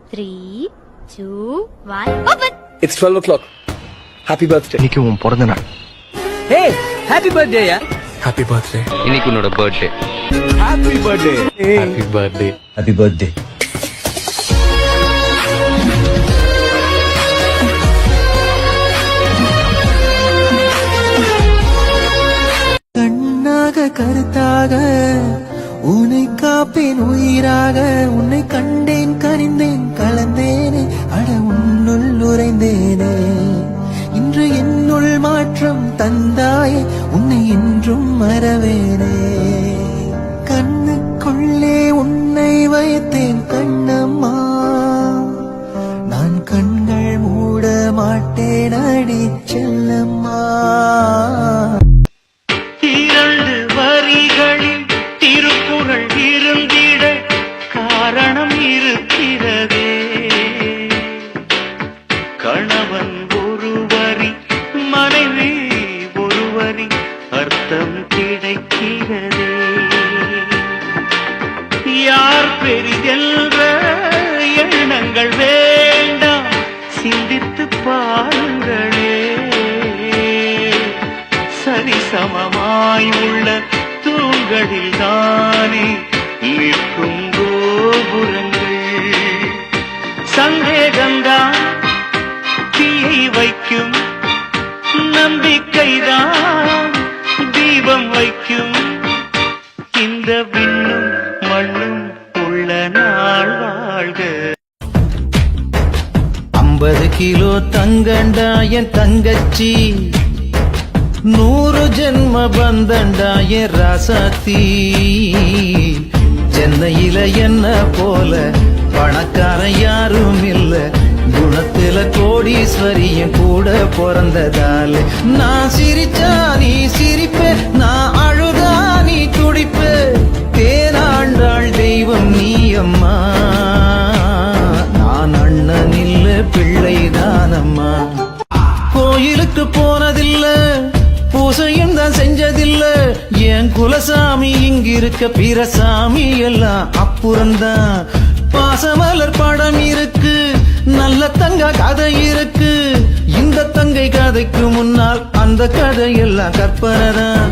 3, 2, 1, open! It's 12 o'clock. Happy birthday. இன்னைக்கு உன் பிறந்த நாள். Hey, happy birthday, yeah. Happy birthday. இன்னைக்கு உன்னோட birthday. Happy birthday. Hey. Happy birthday. Happy birthday. கண்ணாக கருத்தாக உன்னை காப்பேன் உயிராக உன்னை கண்டேன் கனிந்தேன் கலந்தேனே அட உன்னுள் உறைந்தேனே இன்று என்னுள் மாற்றம் தந்தாயே உன்னை என்றும் மறவேனே கண்ணுக்குள்ளே உன்னை வைத்தேன் கண்ணம்மா நான் கண்கள் மூட மாட்டேன் அடி செல்லம்மா இரண்டு வரிகளில் திருக்குறள் இருந்திட காரணம் இருக்கிறதே கணவன் ஒரு வரி மனைவி ஒரு வரி அர்த்தம் கிடைக்கிறதே யார் பெரிதென்ற எண்ணங்கள் வேண்டாம் சிந்தித்து பாருங்களே சரிசமமாய் உள்ள தூண்களில் தானே நிற்கும் கோபுரங்கள் சந்தேகம்தான் தீயை வைக்கும் நம்பிக்கைதான் தீபம் வைக்கும் இந்த விண்ணும் மண்ணும் உள்ள நாள் வாழ்க 50 கிலோ தங்கண்டா என் தங்கச்சி 100 ஜென்ம பந்தண்டா என் ராசாத்தி சென்னையில என்ன போல பணக்கார யாரும் இல்ல குணத்துல கோடீஸ்வரியும் கூட பிறந்ததால நான் சிரிச்சா நீ சிரிப்ப நான் அழுதா நீ துடிப்ப தேனாண்டாள் தெய்வம் நீ அம்மா நான் அண்ணன் இல்ல பிள்ளைதானம்மா கோயிலுக்கு போனதில்ல பூசையும் தான் செஞ்சதில்ல என் குலசாமி இங்கிருக்க பிரசாமி எல்லாம் அப்புறம்தான் பாசமலர் படம் இருக்கு நல்ல தங்க கதை இருக்கு இந்த தங்கை கதைக்கு முன்னால் அந்த கதையெல்லாம் கற்பனை தான்